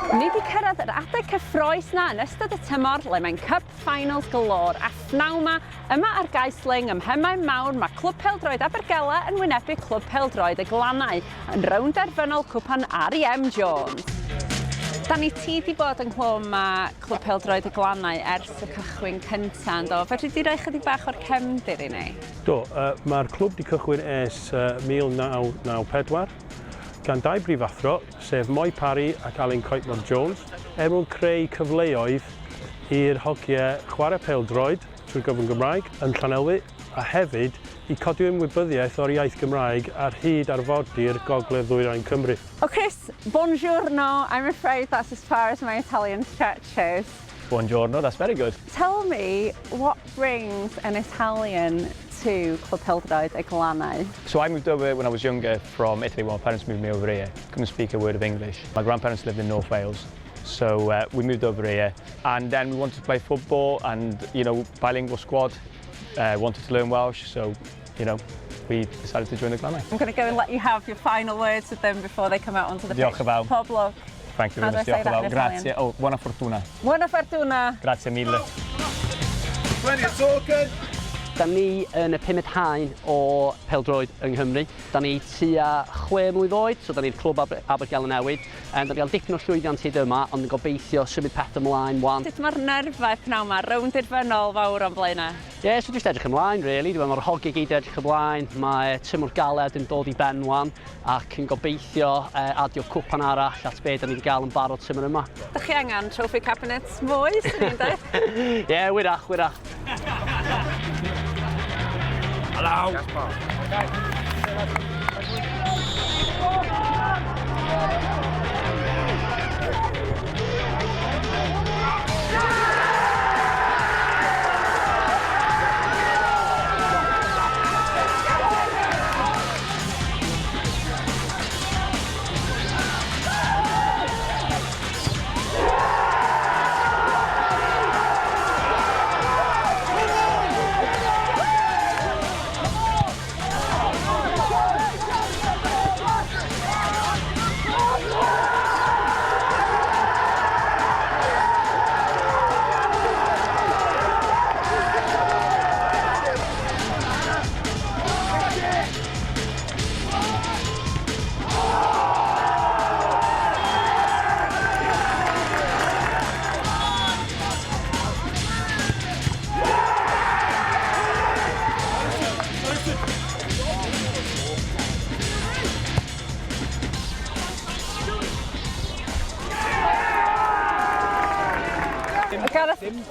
Ni wedi cyrraedd yr adeg cyffroes na yn ystod y tymor le mae'n Cup Finals galore a phnawn yma ar Gaisling ym Penmaenmawr mae Clwb Pêl-droed Abergele yn wynebu Clwb Pêl-droed y Glannau yn rownd derfynol Cwpan REM Jones. Da ni ti wedi bod yn clwm â Clwb Pêl-droed y Glannau ers y cychwyn cyntaf, ynddo? Fedri di roi chydig bach o'r cefndir i ni? Do, mae'r clwb wedi cychwyn ers 1994 gan dau brifathro, sef Moi Parry ac Cwpan Jones, mwyn creu cyfleoedd i'r hogiau chwarae pêl-droed trwy'r gyfrwng Gymraeg yn Llanelwy, a hefyd i codi ymwybyddiaeth o'r iaith Gymraeg ar hyd arfordir Gogledd Ddwyrain Cymru. Oh Chris, buongiorno. I'm afraid that's as far as my Italian stretches. Buongiorno, that's very good. Tell me what brings an Italian to Clwb Pêl-droed y Glannau? So I moved over when I was younger from Italy when my parents moved me over here. Couldn't speak a word of English. My grandparents lived in North Wales, so we moved over here, and then we wanted to play football, and bilingual squad wanted to learn Welsh, so we decided to join the Glannau. I'm going to go and let you have your final words with them before they come out onto the pitch. Diolch yn fawr. Pob lwc. Thank you very much. Diolch yn fawr. Grazie. Oh, buona fortuna. Buona fortuna. Grazie mille. Plenty of talking. Da ni yn y 5 haen o pêl-droed yng Nghymru. Da ni tua 6 mlwydd oed, so da ni'r clwb Abergele newydd. Da ni gael dipyn o llwyddiant hyd yma, ond yn gobeithio symud pethau ymlaen wan. Sut mae'r nyrfau pnawn yma, rownd derfynol fawr o'n blaenau? Ie, so jyst edrych ymlaen, really. Mae'r hogi gyd edrych ymlaen. Mae tymor galed yn dod i ben wan, ac yn gobeithio adio cwpan arall at be da ni wedi gael yn barod tymor yma. Dych chi angen trophy cabinets mwy, sy'n ni'n dweud? Ie, wyrach, wyrach. Hello.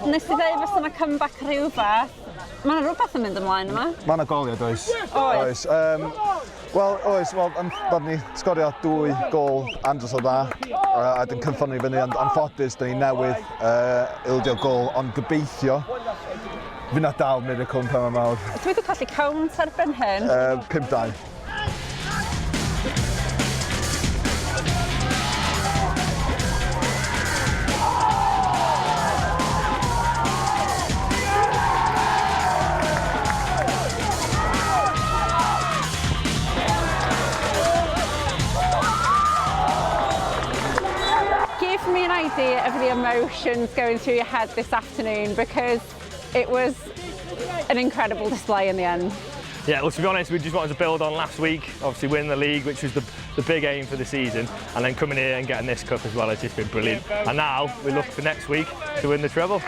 Nes i ddweud fes yna comeback rhywbeth. Mae yna rhywbeth yn mynd ymlaen yma? Mae yna goliad, oes. Oes? Wel, bod ni sgorio 2 gol andros o dda, a dyn cynffon ni fyny, ond anffodus, dyn ni newydd ildio gol, ond gobeithio fydd na dal miracle yn Penmaenmawr. Dwi wedi colli count erbyn hyn? 5-2. Give me an idea of the emotions going through your head this afternoon, because it was an incredible display in the end. Yeah, well, to be honest, we just wanted to build on last week, obviously win the league, which was the big aim for the season, and then coming here and getting this cup as well has just been brilliant. And now we look for next week to win the treble.